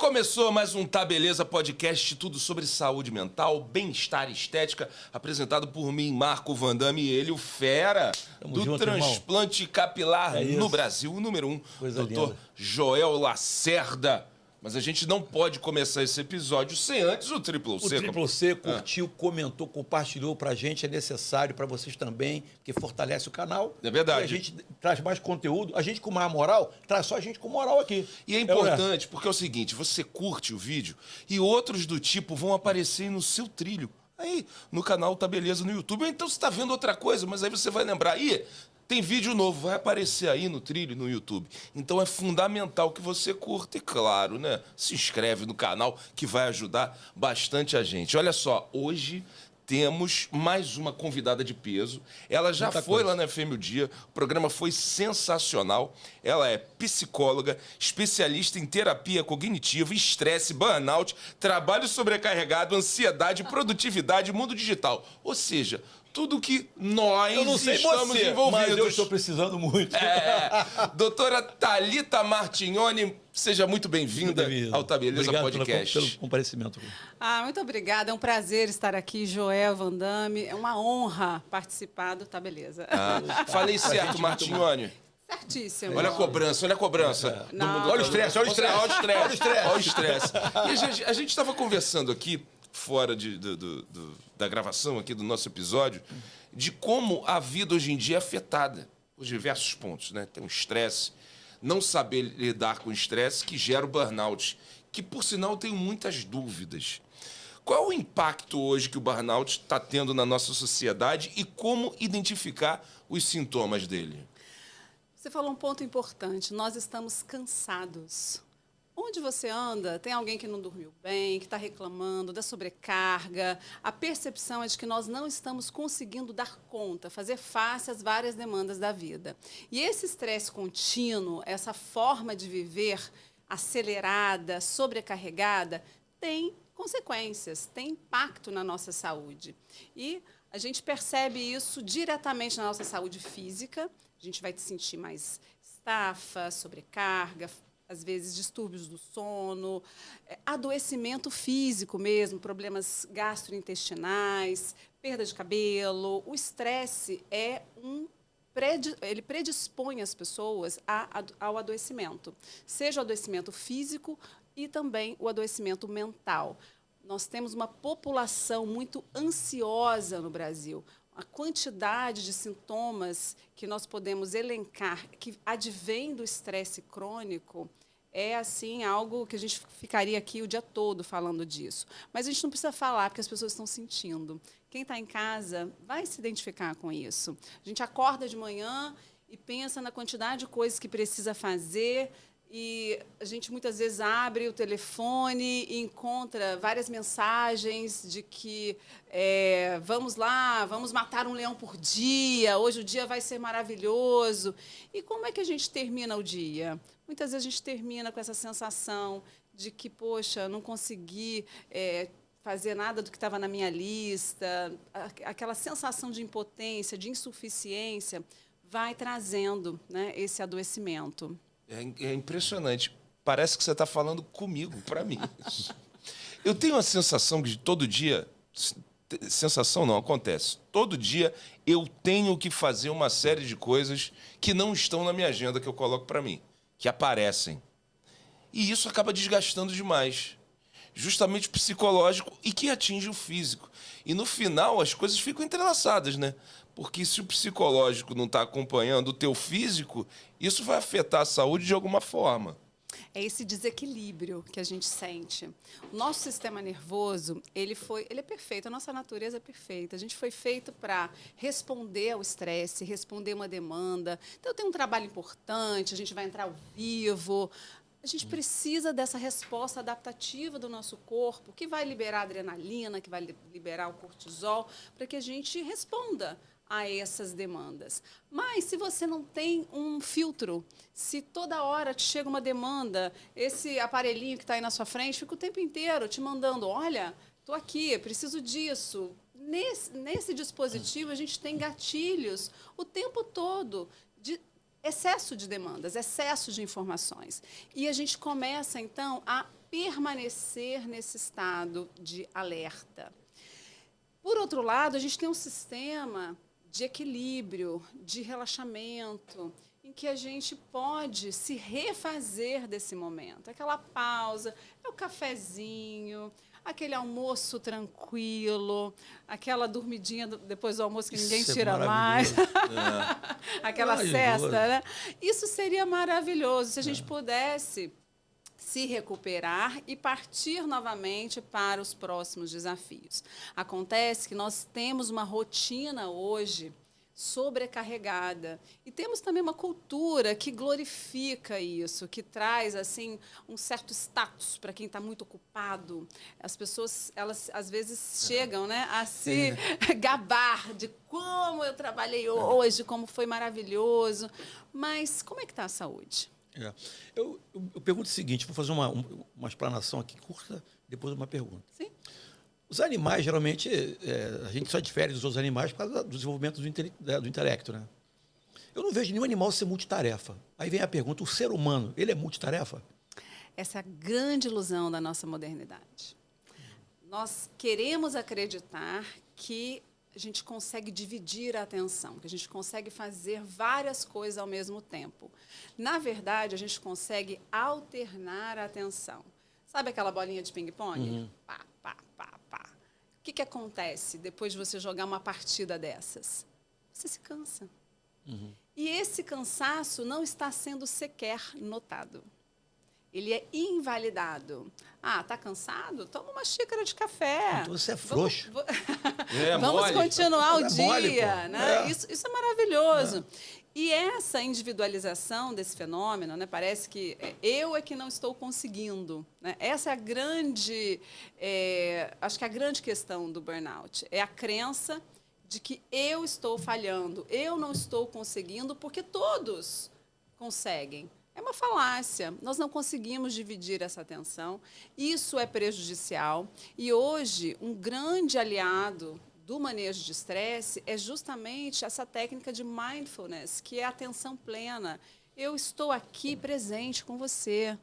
Começou mais um Tá Beleza Podcast, tudo sobre saúde mental, bem-estar e estética, apresentado por mim, Marco Vandame, e ele, o fera do junto, transplante capilar no Brasil, o número 1, Dr. Joel Lacerda. Mas a gente não pode começar esse episódio sem antes o Triplo C. O Triplo C curtiu, comentou, compartilhou pra gente, é necessário para vocês também, porque fortalece o canal. É verdade. E a gente traz mais conteúdo, a gente com mais moral, traz só a gente com moral aqui. E é importante, porque é o seguinte, você curte o vídeo e outros do tipo vão aparecer no seu trilho. Aí, no canal Tá Beleza no YouTube. Ou então você tá vendo outra coisa, mas aí você vai lembrar, tem vídeo novo, vai aparecer aí no trilho, no YouTube. Então é fundamental que você curta e, claro, né, se inscreve no canal, que vai ajudar bastante a gente. Olha só, hoje temos mais uma convidada de peso. Ela já foi lá na FM o Dia, o programa foi sensacional. Ela é psicóloga, especialista em terapia cognitiva, estresse, burnout, trabalho sobrecarregado, ansiedade, produtividade, mundo digital. Ou seja, tudo que nós estamos envolvidos. Mas eu estou precisando muito. Doutora Thalita Martignoni, seja muito bem-vinda ao Tá Beleza Podcast. Pelo comparecimento. Muito obrigada, é um prazer estar aqui, Joel Vandame. É uma honra participar do Tá Beleza. Falei certo, Martignoni? Certíssimo. Olha a cobrança, olha a cobrança. Olha o estresse, olha o estresse. Olha o estresse. E a gente estava conversando aqui, fora da gravação aqui do nosso episódio, de como a vida hoje em dia é afetada por diversos pontos, né? Tem o estresse, não saber lidar com o estresse que gera o burnout, que, por sinal, eu tenho muitas dúvidas. Qual é o impacto hoje que o burnout está tendo na nossa sociedade e como identificar os sintomas dele? Você falou um ponto importante. Nós estamos cansados. Onde você anda, tem alguém que não dormiu bem, que está reclamando da sobrecarga. A percepção é de que nós não estamos conseguindo dar conta, fazer face às várias demandas da vida. E esse estresse contínuo, essa forma de viver acelerada, sobrecarregada, tem consequências, tem impacto na nossa saúde. E a gente percebe isso diretamente na nossa saúde física. A gente vai se sentir mais estafa, sobrecarga, às vezes distúrbios do sono, adoecimento físico mesmo, problemas gastrointestinais, perda de cabelo. O estresse ele predispõe as pessoas ao adoecimento, seja o adoecimento físico e também o adoecimento mental. Nós temos uma população muito ansiosa no Brasil. A quantidade de sintomas que nós podemos elencar que advém do estresse crônico é, assim, algo que a gente ficaria aqui o dia todo falando disso. Mas a gente não precisa falar, porque as pessoas estão sentindo. Quem está em casa vai se identificar com isso. A gente acorda de manhã e pensa na quantidade de coisas que precisa fazer, e a gente muitas vezes abre o telefone e encontra várias mensagens de que vamos lá, vamos matar um leão por dia, hoje o dia vai ser maravilhoso. E como é que a gente termina o dia? Muitas vezes a gente termina com essa sensação de que, poxa, não consegui fazer nada do que estava na minha lista. Aquela sensação de impotência, de insuficiência, vai trazendo, né, esse adoecimento. É impressionante. Parece que você está falando comigo, para mim. Eu tenho a sensação de todo dia... Sensação não, acontece. Todo dia eu tenho que fazer uma série de coisas que não estão na minha agenda, que eu coloco para mim, que aparecem. E isso acaba desgastando demais. Justamente o psicológico e que atinge o físico. E no final as coisas ficam entrelaçadas, né? Porque se o psicológico não está acompanhando o teu físico, isso vai afetar a saúde de alguma forma. É esse desequilíbrio que a gente sente. O nosso sistema nervoso, ele é perfeito, a nossa natureza é perfeita. A gente foi feito para responder ao estresse, responder uma demanda. Então, tem um trabalho importante, a gente vai entrar ao vivo. A gente precisa dessa resposta adaptativa do nosso corpo, que vai liberar a adrenalina, que vai liberar o cortisol, para que a gente responda a essas demandas. Mas se você não tem um filtro, se toda hora te chega uma demanda, esse aparelhinho que está aí na sua frente fica o tempo inteiro te mandando, olha, estou aqui, preciso disso. Nesse dispositivo, a gente tem gatilhos o tempo todo de excesso de demandas, excesso de informações. E a gente começa, então, a permanecer nesse estado de alerta. Por outro lado, a gente tem um sistema de equilíbrio, de relaxamento, em que a gente pode se refazer desse momento. Aquela pausa, é o cafezinho, aquele almoço tranquilo, aquela dormidinha depois do almoço que ninguém tira mais. Aquela cesta, né? Isso seria maravilhoso se a gente pudesse se recuperar e partir novamente para os próximos desafios. Acontece que nós temos uma rotina hoje sobrecarregada e temos também uma cultura que glorifica isso, que traz assim um certo status para quem está muito ocupado. As pessoas, elas às vezes chegam, né, a se gabar de como eu trabalhei hoje, como foi maravilhoso. Mas como é que está a saúde? Eu pergunto o seguinte, vou fazer uma explanação aqui curta, depois uma pergunta. Sim. Os animais, geralmente, a gente só difere dos outros animais por causa do desenvolvimento do intelecto, né? Eu não vejo nenhum animal ser multitarefa. Aí vem a pergunta, o ser humano, ele é multitarefa? Essa é a grande ilusão da nossa modernidade. Nós queremos acreditar que a gente consegue dividir a atenção, que a gente consegue fazer várias coisas ao mesmo tempo. Na verdade, a gente consegue alternar a atenção. Sabe aquela bolinha de ping-pong? Pá, pá, pá, pá. O que acontece depois de você jogar uma partida dessas? Você se cansa. E esse cansaço não está sendo sequer notado. Ele é invalidado. Ah, tá cansado? Toma uma xícara de café. Então você é frouxo. Vamos mole. continuar o É dia. mole, pô. Né? Isso é maravilhoso. E essa individualização desse fenômeno, né, parece que eu é que não estou conseguindo. Né? Essa é a grande, acho que a grande questão do burnout. É a crença de que eu estou falhando, eu não estou conseguindo, porque todos conseguem. É uma falácia. Nós não conseguimos dividir essa atenção. Isso é prejudicial. E hoje, um grande aliado do manejo de estresse é justamente essa técnica de mindfulness, que é a atenção plena. Eu estou aqui presente com você.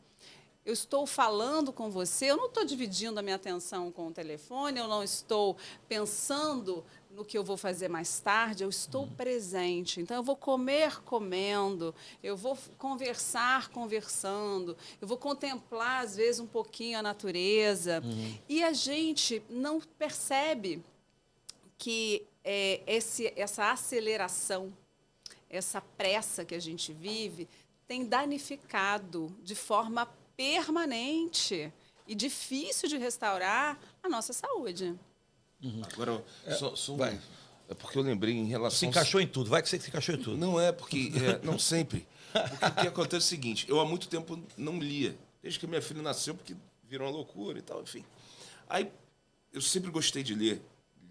Eu estou falando com você, eu não estou dividindo a minha atenção com o telefone, eu não estou pensando no que eu vou fazer mais tarde, eu estou presente. Então, eu vou comer comendo, eu vou conversar conversando, eu vou contemplar, às vezes, um pouquinho a natureza. E a gente não percebe que essa aceleração, essa pressa que a gente vive, tem danificado de forma permanente e difícil de restaurar a nossa saúde. Agora, vai. É porque eu lembrei em relação... Se encaixou em tudo, vai que você se encaixou em tudo. Não é, porque... não sempre. Porque o que acontece é o seguinte, eu há muito tempo não lia. Desde que minha filha nasceu, porque virou uma loucura e tal, enfim. Aí, eu sempre gostei de ler.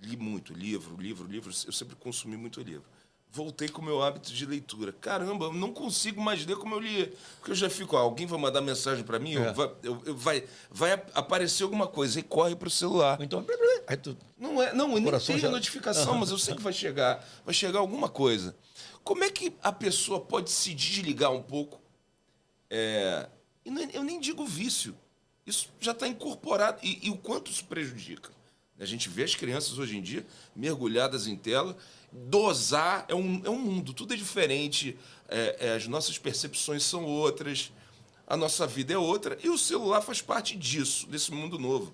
Li muito, livro. Eu sempre consumi muito livro. Voltei com o meu hábito de leitura. Caramba, eu não consigo mais ler como eu lia. Porque eu já fico, alguém vai mandar mensagem para mim, vai aparecer alguma coisa, e corre para o celular. Ou então, aí tu... Não, nem Coração tem já... a notificação, mas eu sei que vai chegar alguma coisa. Como é que a pessoa pode se desligar um pouco? Eu nem digo vício. Isso já está incorporado. E o quanto isso prejudica? A gente vê as crianças hoje em dia mergulhadas em tela. Dosar é um mundo, tudo é diferente, as nossas percepções são outras, a nossa vida é outra, e o celular faz parte disso, desse mundo novo.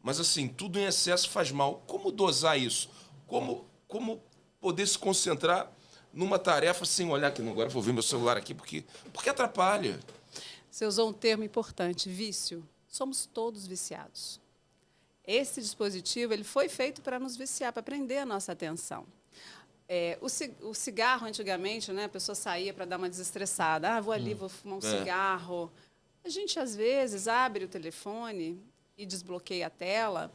Mas, assim, tudo em excesso faz mal. Como dosar isso? Como poder se concentrar numa tarefa sem olhar aqui? Agora vou ver meu celular aqui, porque atrapalha. Você usou um termo importante, vício. Somos todos viciados. Esse dispositivo ele foi feito para nos viciar, para prender a nossa atenção. O cigarro, antigamente, né, a pessoa saía para dar uma desestressada. Vou ali, vou fumar um cigarro. A gente, às vezes, abre o telefone e desbloqueia a tela.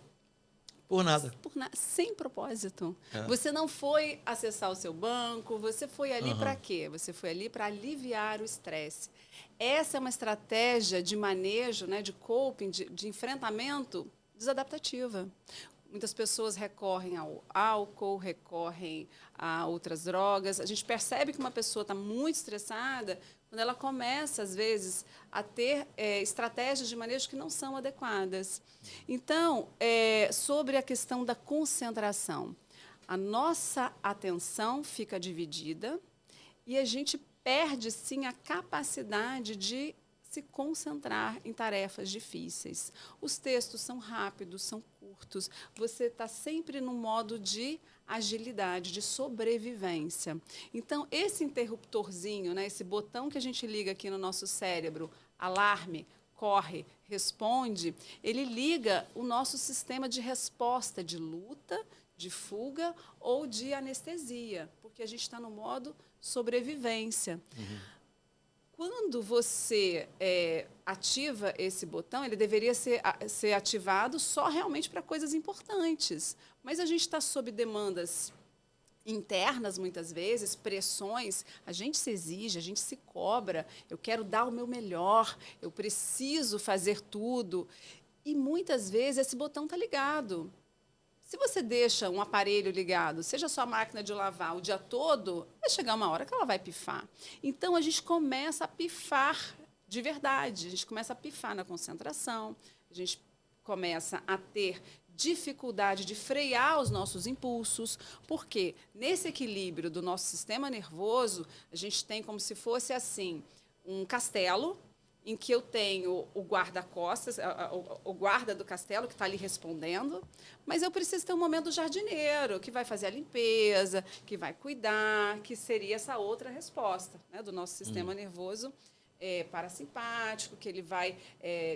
Por nada. Sem propósito. Você não foi acessar o seu banco, você foi ali para quê? Você foi ali para aliviar o estresse. Essa é uma estratégia de manejo, né, de coping, de enfrentamento desadaptativa. Muitas pessoas recorrem ao álcool, recorrem a outras drogas. A gente percebe que uma pessoa está muito estressada quando ela começa, às vezes, a ter estratégias de manejo que não são adequadas. Então, sobre a questão da concentração, a nossa atenção fica dividida e a gente perde, sim, a capacidade de se concentrar em tarefas difíceis. Os textos são rápidos, são curtos, você está sempre no modo de agilidade, de sobrevivência. Então, esse interruptorzinho, né, esse botão que a gente liga aqui no nosso cérebro, alarme, corre, responde, ele liga o nosso sistema de resposta de luta, de fuga ou de anestesia, porque a gente está no modo sobrevivência. Quando você ativa esse botão, ele deveria ser ativado só realmente para coisas importantes. Mas a gente está sob demandas internas, muitas vezes, pressões, a gente se exige, a gente se cobra, eu quero dar o meu melhor, eu preciso fazer tudo. E muitas vezes esse botão está ligado. Se você deixa um aparelho ligado, seja sua máquina de lavar o dia todo, vai chegar uma hora que ela vai pifar. Então, a gente começa a pifar de verdade. A gente começa a pifar na concentração, a gente começa a ter dificuldade de frear os nossos impulsos, porque nesse equilíbrio do nosso sistema nervoso, a gente tem como se fosse assim, um castelo, em que eu tenho o guarda-costas, o guarda do castelo que está ali respondendo, mas eu preciso ter um momento do jardineiro, que vai fazer a limpeza, que vai cuidar, que seria essa outra resposta, né, do nosso sistema nervoso parasimpático, que ele vai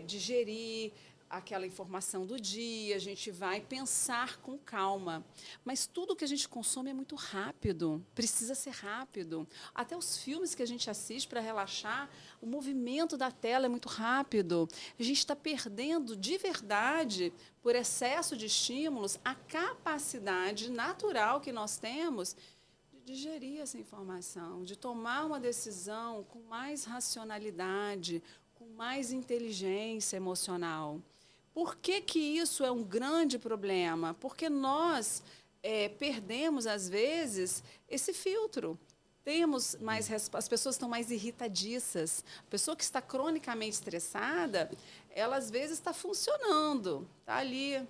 digerir aquela informação do dia, a gente vai pensar com calma. Mas tudo que a gente consome é muito rápido, precisa ser rápido. Até os filmes que a gente assiste para relaxar, o movimento da tela é muito rápido. A gente está perdendo, de verdade, por excesso de estímulos, a capacidade natural que nós temos de digerir essa informação, de tomar uma decisão com mais racionalidade, com mais inteligência emocional. Por que isso é um grande problema? Porque nós perdemos, às vezes, esse filtro. Temos mais as pessoas estão mais irritadiças. A pessoa que está cronicamente estressada, ela, às vezes, está funcionando, está ali,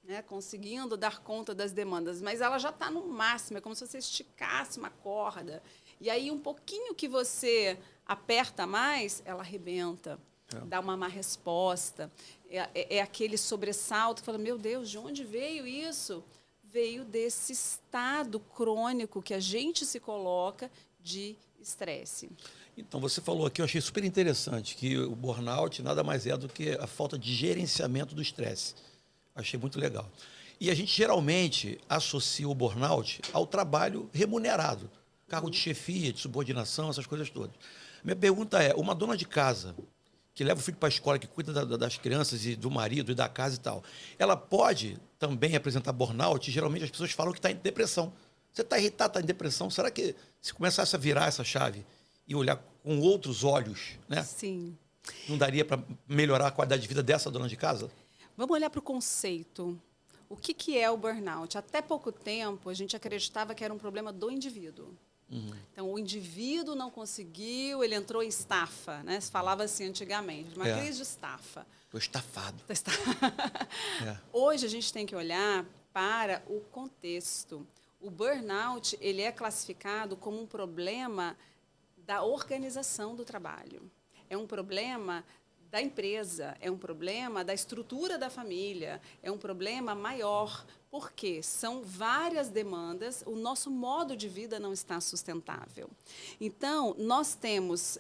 né, conseguindo dar conta das demandas, mas ela já está no máximo, é como se você esticasse uma corda. E aí, um pouquinho que você aperta mais, ela arrebenta. Dá uma má resposta, é aquele sobressalto que fala, meu Deus, de onde veio isso? Veio desse estado crônico que a gente se coloca de estresse. Então, você falou aqui, eu achei super interessante, que o burnout nada mais é do que a falta de gerenciamento do estresse. Achei muito legal. E a gente geralmente associa o burnout ao trabalho remunerado, cargo de chefia, de subordinação, essas coisas todas. Minha pergunta é, uma dona de casa que leva o filho para a escola, que cuida das crianças e do marido e da casa e tal, ela pode também apresentar burnout? Geralmente as pessoas falam que está em depressão. Você está irritado, está em depressão. Será que se começasse a virar essa chave e olhar com outros olhos, né? Sim. Não daria para melhorar a qualidade de vida dessa dona de casa? Vamos olhar para o conceito. O que é o burnout? Até pouco tempo, a gente acreditava que era um problema do indivíduo. Então, o indivíduo não conseguiu, ele entrou em estafa, né? Se falava assim antigamente, uma crise de estafa. Estou estafado. Hoje, a gente tem que olhar para o contexto. O burnout, ele é classificado como um problema da organização do trabalho. É um problema da empresa, é um problema da estrutura da família, é um problema maior, porque são várias demandas, o nosso modo de vida não está sustentável. Então, nós temos,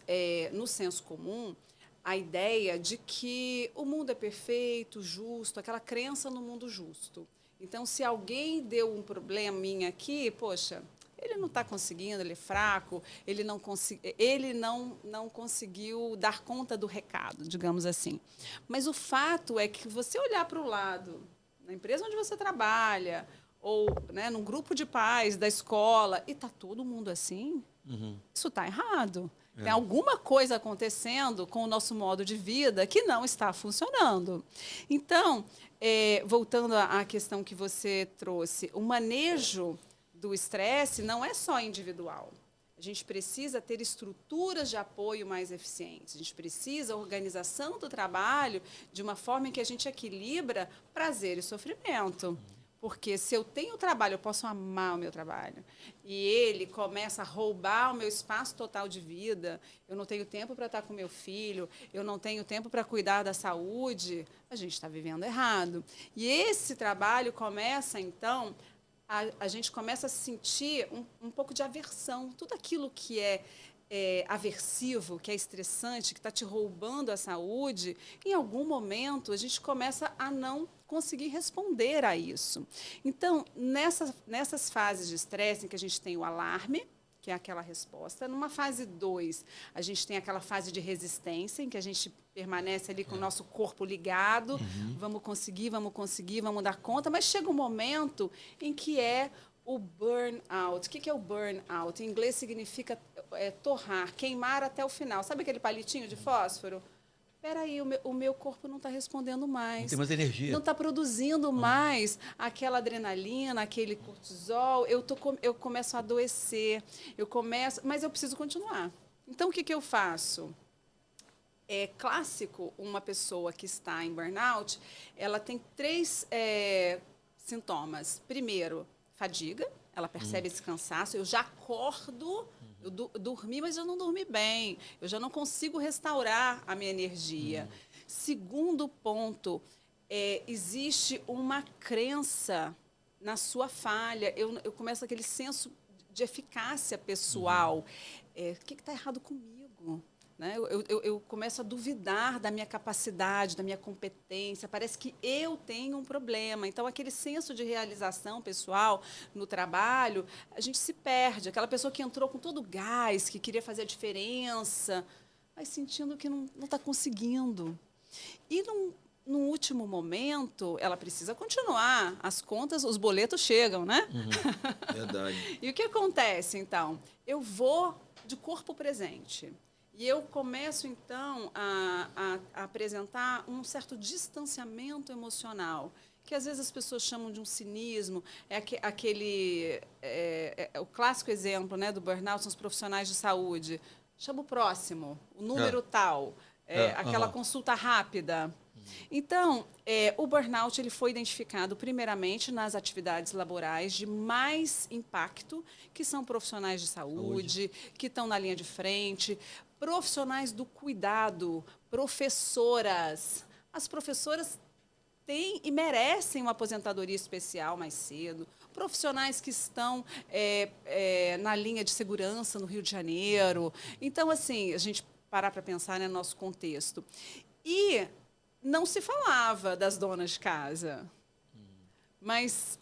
no senso comum, a ideia de que o mundo é perfeito, justo, aquela crença no mundo justo. Então, se alguém deu um probleminha aqui, poxa, ele não está conseguindo, ele é fraco, ele não conseguiu dar conta do recado, digamos assim. Mas o fato é que você olhar para o lado, na empresa onde você trabalha, ou, né, num grupo de pais da escola, e está todo mundo assim, isso está errado. Tem alguma coisa acontecendo com o nosso modo de vida que não está funcionando. Então, voltando à questão que você trouxe, o manejo do estresse não é só individual. A gente precisa ter estruturas de apoio mais eficientes. A gente precisa a organização do trabalho de uma forma em que a gente equilibra prazer e sofrimento. Porque se eu tenho trabalho, eu posso amar o meu trabalho, e ele começa a roubar o meu espaço total de vida, eu não tenho tempo para estar com meu filho, eu não tenho tempo para cuidar da saúde, a gente está vivendo errado. E esse trabalho começa, então, a gente começa a sentir um pouco de aversão. Tudo aquilo que é aversivo, que é estressante, que está te roubando a saúde, em algum momento a gente começa a não conseguir responder a isso. Então, nessas fases de estresse em que a gente tem o alarme, que é aquela resposta, numa fase 2, a gente tem aquela fase de resistência, em que a gente permanece ali com o nosso corpo ligado, vamos conseguir, vamos dar conta, mas chega um momento em que é o burnout. O que é o burnout? Em inglês significa torrar, queimar até o final. Sabe aquele palitinho de fósforo? Espera aí, o meu corpo não está respondendo mais. Não tem mais energia. Não está produzindo mais aquela adrenalina, aquele cortisol. Eu começo a adoecer. Mas eu preciso continuar. Então, o que eu faço? É clássico, uma pessoa que está em burnout, ela tem 3 sintomas. Primeiro, fadiga, ela percebe esse cansaço, eu já acordo, eu dormi, mas eu não dormi bem, eu já não consigo restaurar a minha energia. Segundo ponto, existe uma crença na sua falha, eu começo aquele senso de eficácia pessoal. O que está errado comigo? Né? Eu começo a duvidar da minha capacidade, da minha competência. Parece que eu tenho um problema. Então, aquele senso de realização pessoal no trabalho, a gente se perde. Aquela pessoa que entrou com todo o gás, que queria fazer a diferença, mas sentindo que não está conseguindo. E, no último momento, ela precisa continuar. As contas, os boletos chegam, né? Verdade. E o que acontece, então? Eu vou de corpo presente. E eu começo, então, a apresentar um certo distanciamento emocional, que às vezes as pessoas chamam de um cinismo. O clássico exemplo, né, do burnout são os profissionais de saúde. Chama o próximo, o número tal, aquela consulta rápida. Então, o burnout ele foi identificado primeiramente nas atividades laborais de mais impacto, que são profissionais de saúde. Que estão na linha de frente, profissionais do cuidado, professoras. As professoras têm e merecem uma aposentadoria especial mais cedo. Profissionais que estão na linha de segurança no Rio de Janeiro. Então, assim, a gente parar para pensar no nosso contexto. E não se falava das donas de casa. Mas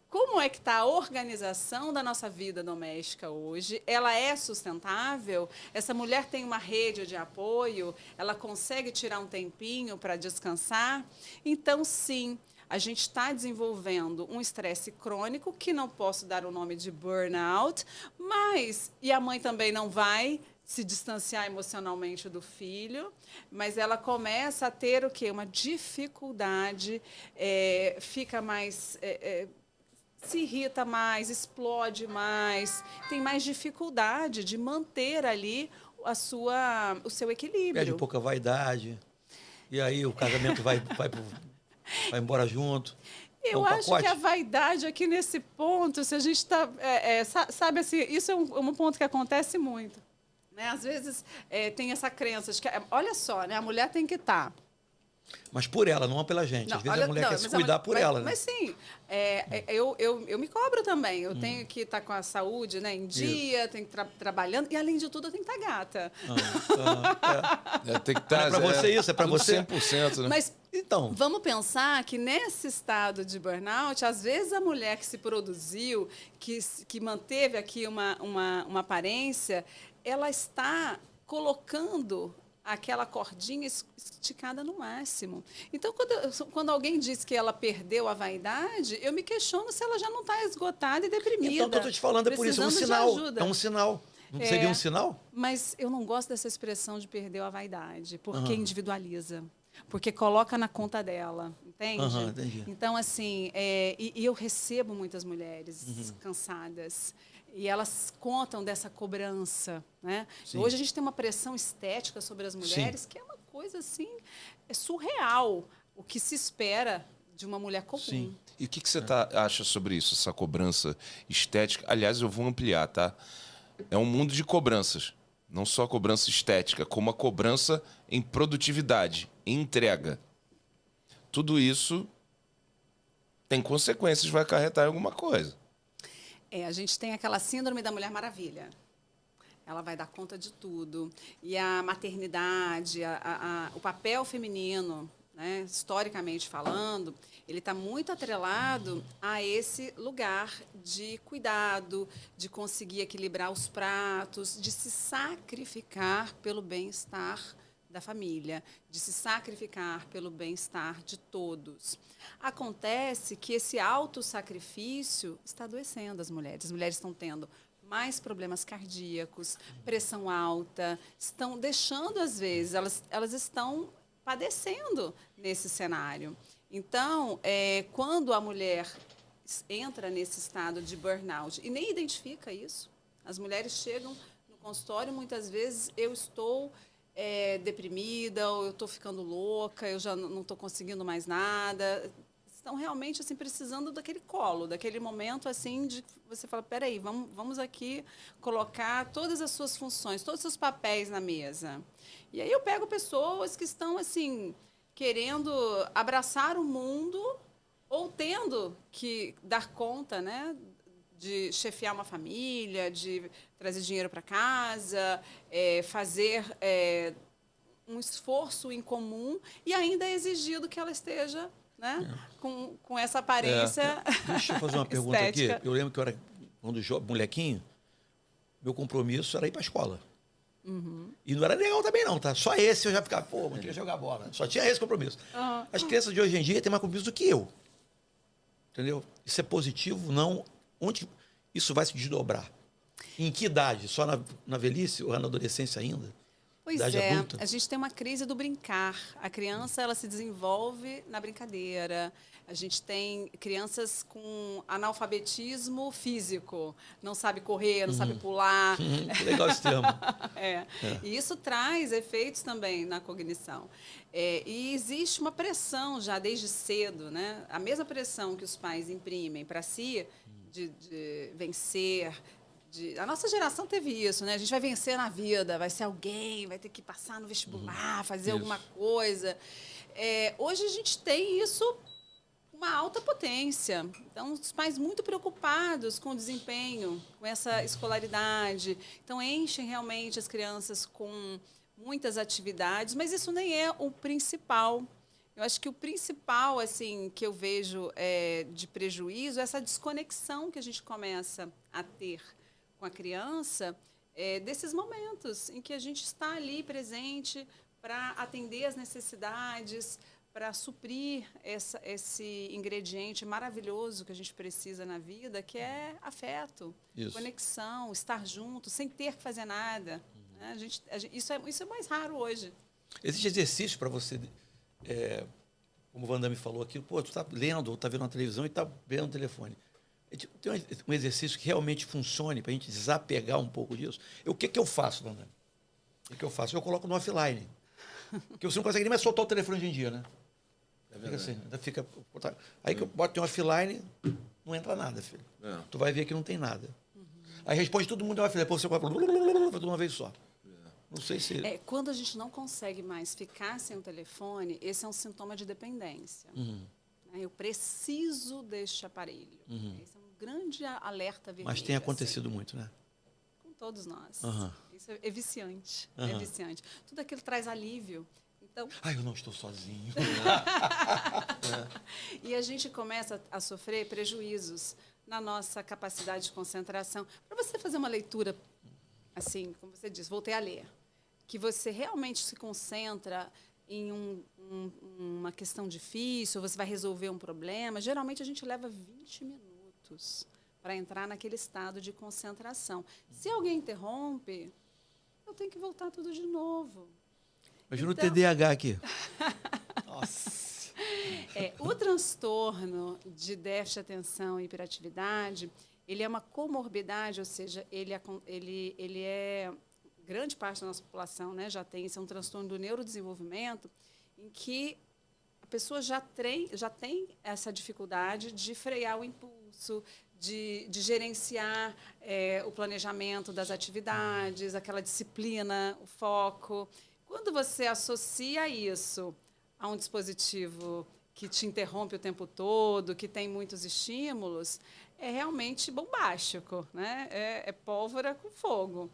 como é que está a organização da nossa vida doméstica hoje? Ela é sustentável? Essa mulher tem uma rede de apoio? Ela consegue tirar um tempinho para descansar? Então, sim, a gente está desenvolvendo um estresse crônico, que não posso dar o nome de burnout, e a mãe também não vai se distanciar emocionalmente do filho, mas ela começa a ter o quê? Uma dificuldade, fica mais... se irrita mais, explode mais, tem mais dificuldade de manter ali o seu equilíbrio. Perde pouca vaidade, e aí o casamento vai embora junto. Eu acho que a vaidade aqui nesse ponto, se a gente está... sabe assim, isso é um ponto que acontece muito. Né? Às vezes tem essa crença de que, olha só, né? A mulher tem que estar... Mas por ela, não pela gente. Às vezes a mulher quer se cuidar por ela. Né? Mas sim, eu me cobro também. Eu tenho que estar com a saúde, né, em dia, tenho que estar trabalhando. E, além de tudo, eu tenho que estar gata. Tem que estar... É para você isso, é para você. 100%, né? Mas então, vamos pensar que nesse estado de burnout, às vezes a mulher que se produziu, que manteve aqui uma aparência, ela está colocando aquela cordinha esticada no máximo. Então, quando alguém diz que ela perdeu a vaidade, eu me questiono se ela já não está esgotada e deprimida. Então, o que eu estou te falando é por isso, é um sinal. É um sinal. Não seria um sinal? Mas eu não gosto dessa expressão de perdeu a vaidade, porque individualiza. Porque coloca na conta dela, entende? Entendi. Então, assim, e eu recebo muitas mulheres cansadas. E elas contam dessa cobrança, né? Sim. Hoje a gente tem uma pressão estética sobre as mulheres que é uma coisa assim, é surreal o que se espera de uma mulher comum. Sim. E o que você acha sobre isso, essa cobrança estética? Aliás, eu vou ampliar, tá? É um mundo de cobranças. Não só a cobrança estética, como a cobrança em produtividade, em entrega. Tudo isso tem consequências, vai acarretar em alguma coisa. A gente tem aquela síndrome da Mulher Maravilha. Ela vai dar conta de tudo. E a maternidade, o papel feminino, né, historicamente falando, ele está muito atrelado a esse lugar de cuidado, de conseguir equilibrar os pratos, de se sacrificar pelo bem-estar da família, de se sacrificar pelo bem-estar de todos. Acontece que esse autossacrifício está adoecendo as mulheres. As mulheres estão tendo mais problemas cardíacos, pressão alta, estão deixando, às vezes, elas estão padecendo nesse cenário. Então, quando a mulher entra nesse estado de burnout e nem identifica isso, as mulheres chegam no consultório, muitas vezes eu estou deprimida, ou eu estou ficando louca, eu já não estou conseguindo mais nada. Estão realmente assim precisando daquele colo, daquele momento assim de você fala, peraí, vamos aqui colocar todas as suas funções, todos os seus papéis na mesa. E aí eu pego pessoas que estão assim querendo abraçar o mundo ou tendo que dar conta, né, de chefiar uma família, de trazer dinheiro para casa, fazer um esforço em comum e ainda é exigido que ela esteja, né, com essa aparência Deixa eu fazer uma pergunta estética. aqui. Eu lembro que eu era, quando molequinho, meu compromisso era ir para a escola. Uhum. E não era legal também não, tá? Só esse eu já ficava, pô, não queria jogar bola. Só tinha esse compromisso. As crianças de hoje em dia têm mais compromisso do que eu. Entendeu? Isso é positivo? Não. Onde isso vai se desdobrar? Em que idade? Só na velhice ou na adolescência ainda? Pois Idade é, adulta? a gente tem uma crise do brincar. A criança ela se desenvolve na brincadeira. A gente tem crianças com analfabetismo físico, não sabe correr, não sabe pular. Legal esse termo. E isso traz efeitos também na cognição. E existe uma pressão já desde cedo, né? A mesma pressão que os pais imprimem para si de vencer. A nossa geração teve isso, né? A gente vai vencer na vida, vai ser alguém, vai ter que passar no vestibular, fazer alguma coisa. Hoje a gente tem isso uma alta potência. Então, os pais muito preocupados com o desempenho, com essa escolaridade. Então, enchem realmente as crianças com muitas atividades, mas isso nem é o principal. Eu acho que o principal, assim, que eu vejo de prejuízo é essa desconexão que a gente começa a ter com a criança, desses momentos em que a gente está ali presente para atender as necessidades, para suprir esse ingrediente maravilhoso que a gente precisa na vida, que é afeto, conexão, estar junto, sem ter que fazer nada. Né? Isso é mais raro hoje. Existe exercício para você, como o Wanda me falou aqui, pô, tu está lendo ou está vendo na televisão e está vendo no telefone. Tem um exercício que realmente funcione para a gente desapegar um pouco disso. O que eu faço, Wanda? O que eu faço? Eu coloco no offline. Porque você não consegue nem mais soltar o telefone hoje em dia, né? Fica assim, ainda fica. Aí que eu boto em offline, não entra nada, filho. Tu vai ver que não tem nada. Aí responde todo mundo em offline, depois você coloca de uma vez só. Não sei se. Quando a gente não consegue mais ficar sem o telefone, esse é um sintoma de dependência. Eu preciso deste aparelho. Esse é um grande alerta vermelho. Mas tem acontecido muito, né? Com todos nós. Isso é viciante. É viciante. Tudo aquilo traz alívio. Então, eu não estou sozinho. E a gente começa a sofrer prejuízos na nossa capacidade de concentração. Para você fazer uma leitura, assim, como você diz, voltei a ler, que você realmente se concentra em uma questão difícil, você vai resolver um problema, geralmente a gente leva 20 minutos para entrar naquele estado de concentração. Se alguém interrompe, eu tenho que voltar tudo de novo. Imagina o TDAH aqui. Nossa. O transtorno de déficit de atenção e hiperatividade, ele é uma comorbidade, ou seja, ele é grande parte da nossa população, né, já tem, isso é um transtorno do neurodesenvolvimento, em que a pessoa já tem essa dificuldade de frear o impulso, de gerenciar o planejamento das atividades, aquela disciplina, o foco. Quando você associa isso a um dispositivo que te interrompe o tempo todo, que tem muitos estímulos, é realmente bombástico, né? É pólvora com fogo.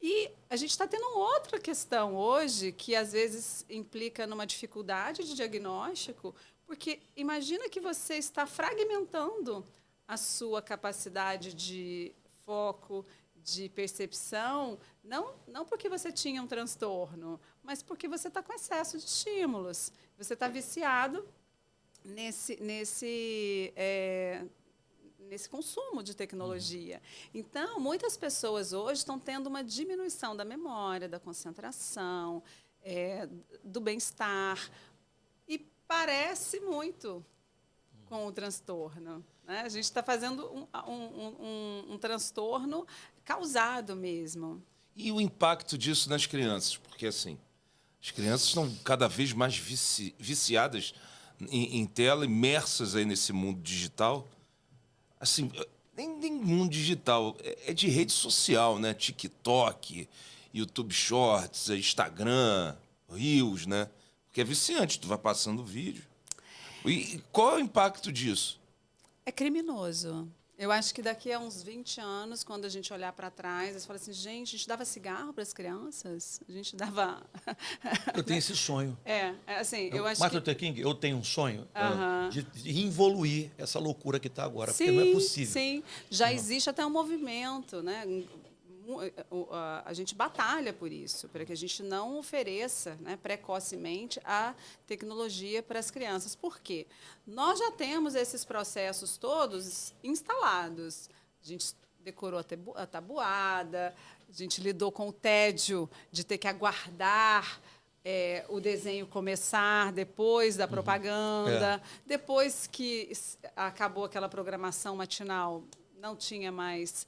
E a gente está tendo outra questão hoje, que às vezes implica numa dificuldade de diagnóstico, porque imagina que você está fragmentando a sua capacidade de foco, de percepção, não porque você tinha um transtorno, mas porque você está com excesso de estímulos. Você está viciado nesse consumo de tecnologia. Então, muitas pessoas hoje estão tendo uma diminuição da memória, da concentração, do bem-estar, e parece muito com o transtorno, né? A gente está fazendo um transtorno causado mesmo. E o impacto disso nas crianças? Porque, assim, as crianças estão cada vez mais viciadas em tela, imersas aí nesse mundo digital. Assim, nem mundo digital, é de rede social, né? TikTok, YouTube Shorts, Instagram, Reels, né? Porque é viciante, tu vai passando o vídeo. E qual é o impacto disso? É criminoso. Eu acho que daqui a uns 20 anos, quando a gente olhar para trás, a gente fala assim, gente, a gente dava cigarro para as crianças? A gente dava... Eu tenho esse sonho. Assim, eu acho Martin que... Luther King, eu tenho um sonho Aham. de involuir essa loucura que está agora, porque Sim, não é possível. sim. Já existe até um movimento, né? A gente batalha por isso, para que a gente não ofereça, né, precocemente a tecnologia para as crianças. Por quê? Nós já temos esses processos todos instalados. A gente decorou a tabuada, a gente lidou com o tédio de ter que aguardar o desenho começar depois da propaganda. Depois que acabou aquela programação matinal, não tinha mais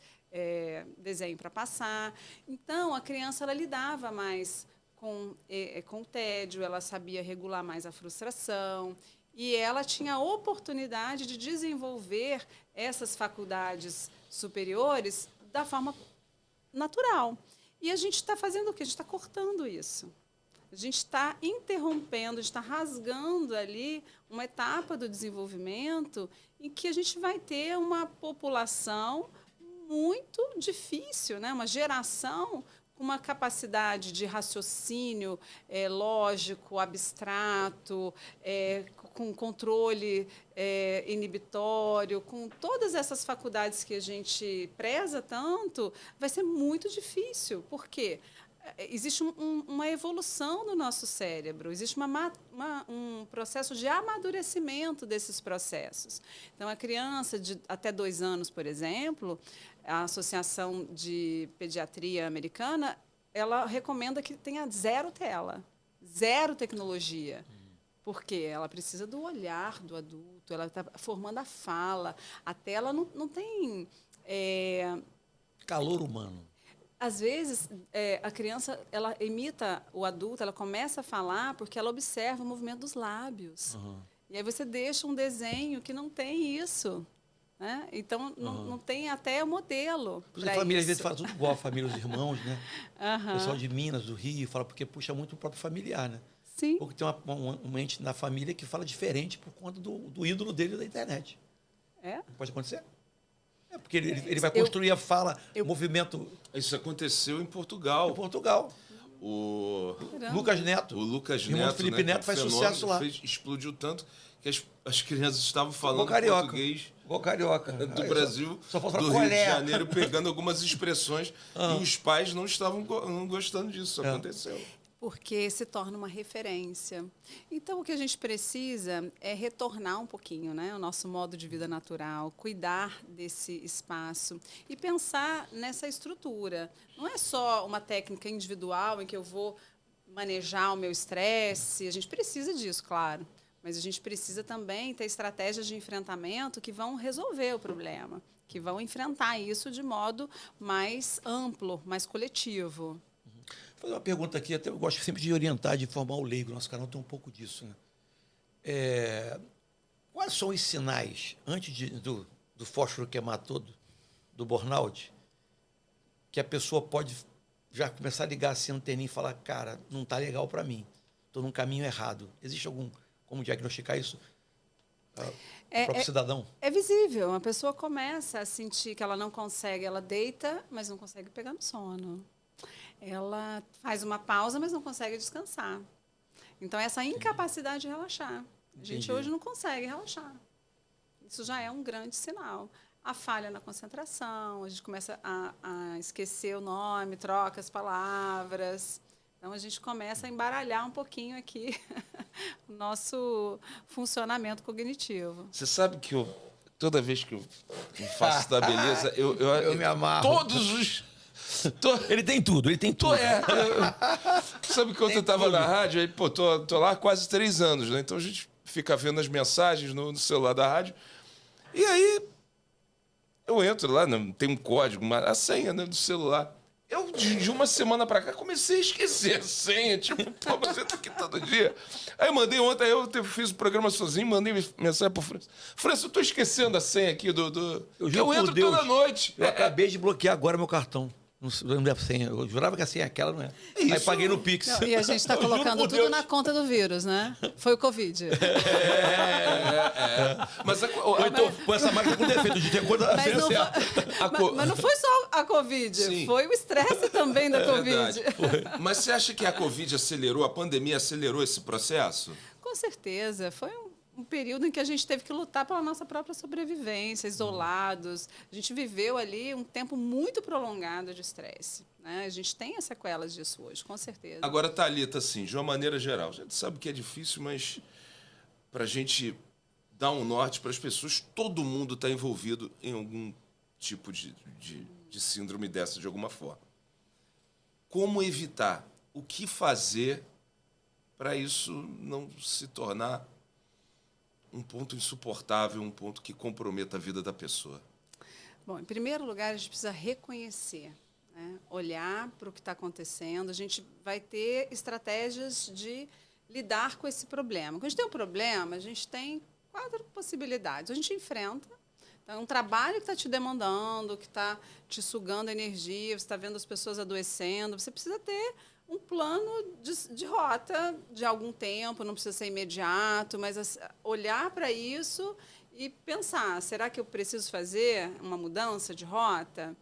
desenho para passar. Então, a criança ela lidava mais com o tédio, ela sabia regular mais a frustração e ela tinha a oportunidade de desenvolver essas faculdades superiores da forma natural. E a gente está fazendo o quê? A gente está cortando isso. A gente está interrompendo, a gente está rasgando ali uma etapa do desenvolvimento em que a gente vai ter uma população muito difícil, né? Uma geração com uma capacidade de raciocínio lógico, abstrato, com controle inibitório, com todas essas faculdades que a gente preza tanto, vai ser muito difícil. Por quê? Existe uma evolução no nosso cérebro, existe um processo de amadurecimento desses processos. Então, a criança de até 2 anos, por exemplo, a Associação de Pediatria Americana, ela recomenda que tenha 0 tela, 0 tecnologia. Por quê? Ela precisa do olhar do adulto, ela está formando a fala. A tela não tem... Calor humano. Às vezes, a criança ela imita o adulto, ela começa a falar porque ela observa o movimento dos lábios. E aí você deixa um desenho que não tem isso. Né? Então, não tem até o modelo. A família, às vezes, fala tudo igual, a família, os irmãos, né? O pessoal de Minas, do Rio, fala porque puxa muito o próprio familiar, né? Sim. Porque tem uma ente na família que fala diferente por conta do ídolo dele da internet. Pode acontecer? Porque ele vai construir a fala, o movimento. Isso aconteceu em Portugal. Em Portugal. O Lucas Neto. O Lucas irmão Neto, Felipe Neto faz sucesso lá. Explodiu tanto que as crianças estavam falando português igual carioca. do Brasil, só do Rio de Janeiro, pegando algumas expressões e os pais não estavam gostando disso. Isso aconteceu. Porque se torna uma referência. Então, o que a gente precisa é retornar um pouquinho, né, o nosso modo de vida natural, cuidar desse espaço e pensar nessa estrutura. Não é só uma técnica individual em que eu vou manejar o meu estresse, a gente precisa disso, claro, Mas a gente precisa também ter estratégias de enfrentamento que vão resolver o problema, que vão enfrentar isso de modo mais amplo, mais coletivo. Vou fazer uma pergunta aqui, até eu gosto sempre de orientar, de informar o leigo. Nosso canal tem um pouco disso, né? Quais são os sinais, antes do fósforo queimar todo, do burnout, que a pessoa pode já começar a ligar assim a anteninha e falar, cara, não está legal para mim, estou num caminho errado. Existe como diagnosticar isso? O próprio cidadão? É visível. A pessoa começa a sentir que ela não consegue, ela deita, mas não consegue pegar no sono. Ela faz uma pausa, mas não consegue descansar. Então, essa incapacidade de relaxar. A gente hoje não consegue relaxar. Isso já é um grande sinal. A falha na concentração, a gente começa a esquecer o nome, troca as palavras. Então, a gente começa a embaralhar um pouquinho aqui o nosso funcionamento cognitivo. Você sabe que toda vez que eu faço da beleza, eu me amarro. Todos os... Ele tem tudo, ele tem tudo. Sabe que ontem eu estava na rádio, aí, pô, tô lá há quase 3 anos, né? Então a gente fica vendo as mensagens no celular da rádio. E aí eu entro lá, tem um código, a senha, né, do celular. Eu, de uma semana pra cá, comecei a esquecer a senha. Tipo, pô, mas eu tô aqui todo dia. Aí eu mandei ontem, eu fiz o programa sozinho, mandei mensagem pro França. França, eu tô esquecendo a senha aqui eu entro toda noite. Eu acabei de bloquear agora meu cartão. Não lembro da senha. Eu jurava que a senha é aquela, não é? Aí paguei no Pix. Não, e a gente está colocando tudo na conta do vírus, né? Foi o Covid. Mas então, essa máquina com defeito de ter coisa mas não foi só a Covid, Sim. foi o estresse também da Covid. Mas você acha que a Covid acelerou, a pandemia acelerou esse processo? Com certeza. Foi um período em que a gente teve que lutar pela nossa própria sobrevivência, isolados. A gente viveu ali um tempo muito prolongado de estresse, né? A gente tem as sequelas disso hoje, com certeza. Agora, Thalita, assim, de uma maneira geral, a gente sabe que é difícil, mas para a gente dar um norte para as pessoas, todo mundo está envolvido em algum tipo de síndrome dessa, de alguma forma. Como evitar? O que fazer para isso não se tornar um ponto insuportável, um ponto que comprometa a vida da pessoa? Bom, em primeiro lugar, a gente precisa reconhecer, né? Olhar para o que está acontecendo. A gente vai ter estratégias de lidar com esse problema. Quando a gente tem um problema, a gente tem 4 possibilidades. A gente enfrenta. Então, é um trabalho que está te demandando, que está te sugando energia, você está vendo as pessoas adoecendo. Você precisa ter um plano de rota de algum tempo, não precisa ser imediato, mas olhar para isso e pensar, será que eu preciso fazer uma mudança de rota?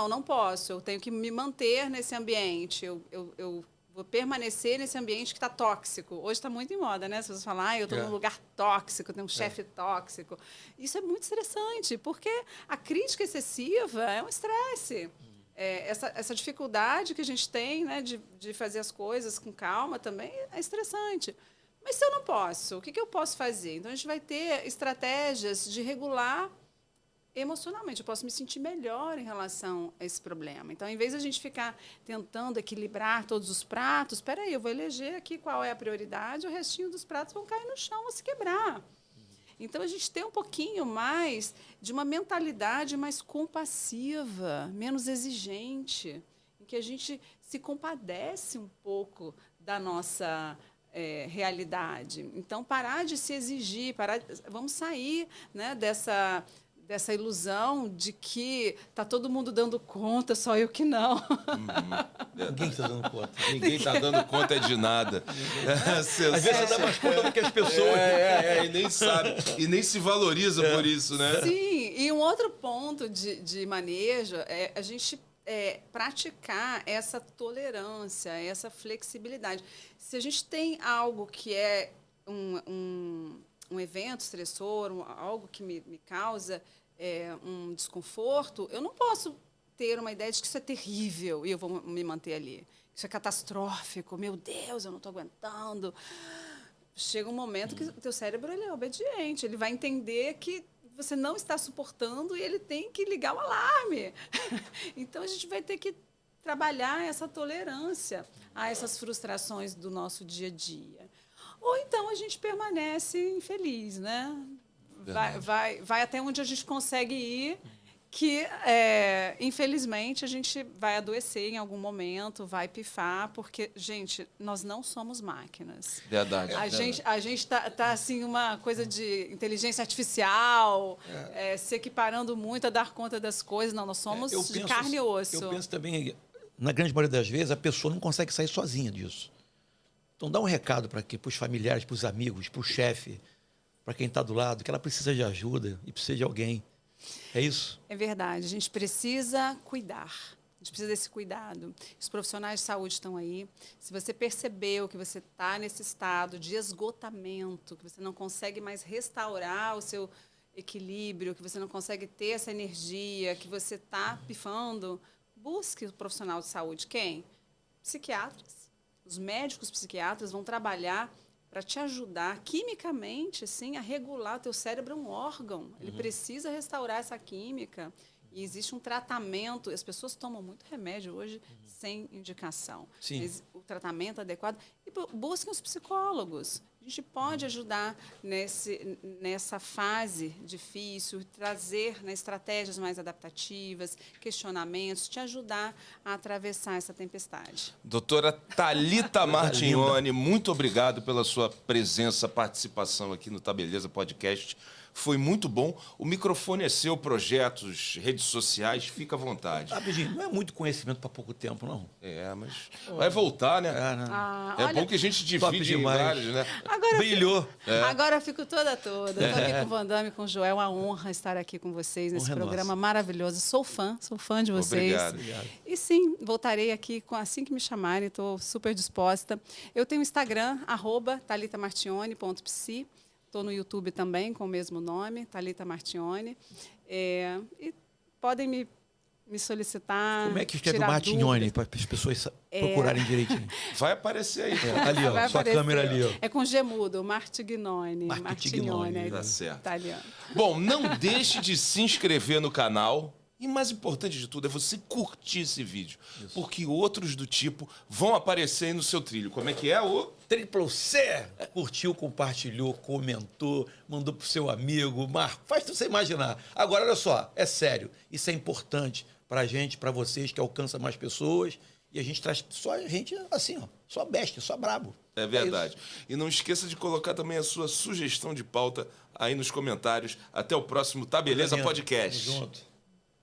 Não posso, eu tenho que me manter nesse ambiente, eu vou permanecer nesse ambiente que está tóxico. Hoje está muito em moda, né? Se você falar, eu estou num lugar tóxico, tenho um chefe tóxico. Isso é muito estressante, porque a crítica excessiva é um estresse. Essa dificuldade que a gente tem, né, de fazer as coisas com calma também é estressante. Mas se eu não posso, o que eu posso fazer? Então, a gente vai ter estratégias de regular emocionalmente. Eu posso me sentir melhor em relação a esse problema. Então, em vez de a gente ficar tentando equilibrar todos os pratos, espera aí, eu vou eleger aqui qual é a prioridade, o restinho dos pratos vão cair no chão, vão se quebrar. Então, a gente tem um pouquinho mais de uma mentalidade mais compassiva, menos exigente, em que a gente se compadece um pouco da nossa realidade. Então, parar de se exigir, vamos sair, né, dessa ilusão de que está todo mundo dando conta, só eu que não. Ninguém está dando conta. Ninguém está dando conta de nada. Às vezes você dá mais conta do que as pessoas. E nem sabe. E nem se valoriza por isso, né? Sim, e um outro ponto de manejo é a gente praticar essa tolerância, essa flexibilidade. Se a gente tem algo que é um evento estressor, algo que me causa um desconforto, eu não posso ter uma ideia de que isso é terrível e eu vou me manter ali. Isso é catastrófico, meu Deus, eu não estou aguentando. Chega um momento que o teu cérebro ele é obediente, ele vai entender que você não está suportando e ele tem que ligar o alarme. Então, a gente vai ter que trabalhar essa tolerância a essas frustrações do nosso dia a dia. ou então a gente permanece infeliz, né? Vai até onde a gente consegue ir, que, infelizmente, a gente vai adoecer em algum momento, vai pifar, porque, gente, nós não somos máquinas. Verdade. A gente tá assim, uma coisa de inteligência artificial, se equiparando muito a dar conta das coisas. Não, nós somos de carne e osso. Eu penso também, na grande maioria das vezes, a pessoa não consegue sair sozinha disso. Então, dá um recado para os familiares, para os amigos, para o chefe, para quem está do lado, que ela precisa de ajuda e precisa de alguém. É isso? É verdade. A gente precisa cuidar. A gente precisa desse cuidado. Os profissionais de saúde estão aí. Se você percebeu que você está nesse estado de esgotamento, que você não consegue mais restaurar o seu equilíbrio, que você não consegue ter essa energia, que você está pifando, busque o profissional de saúde. Quem? Psiquiatras. Os médicos psiquiatras vão trabalhar para te ajudar quimicamente, sim, a regular. O teu cérebro é um órgão. Ele precisa restaurar essa química. E existe um tratamento. As pessoas tomam muito remédio hoje sem indicação. Sim. O tratamento adequado. E busquem os psicólogos. A gente pode ajudar nessa fase difícil, trazer, né, estratégias mais adaptativas, questionamentos, te ajudar a atravessar essa tempestade. Doutora Thalita Martignoni, muito obrigado pela sua presença, participação aqui no Tá Beleza Podcast. Foi muito bom. O microfone é seu, projetos, redes sociais, fica à vontade. Rapidinho, não é muito conhecimento para pouco tempo, não. Mas vai voltar, né? Né? É bom que a gente divide em vários, né? Brilhou. Agora eu fico toda. Estou aqui com o Van Damme e com o Joel. É uma honra estar aqui com vocês nesse programa maravilhoso. Sou fã de vocês. Obrigado. E sim, voltarei aqui assim que me chamarem. Estou super disposta. Eu tenho o Instagram, @talitamartignoni.psi. Estou no YouTube também, com o mesmo nome, Thalita Martignoni. E podem me solicitar. Como é que escreve o Martignoni, para as pessoas procurarem direitinho? Vai aparecer aí. Ali, ó, sua câmera ali. Ó. É com G mudo, Martignoni. Martignoni, tá certo. Italiano. Bom, não deixe de se inscrever no canal. E mais importante de tudo é você curtir esse vídeo. Porque outros do tipo vão aparecer aí no seu trilho. Como é que é? Triple C! Curtiu, compartilhou, comentou, mandou pro seu amigo, marcou. Faz você imaginar. Agora, olha só, é sério. Isso é importante pra gente, pra vocês, que alcança mais pessoas. E a gente traz só gente assim, ó. Só bestia, só brabo. É verdade. E não esqueça de colocar também a sua sugestão de pauta aí nos comentários. Até o próximo Tá Beleza Podcast. Tamo junto.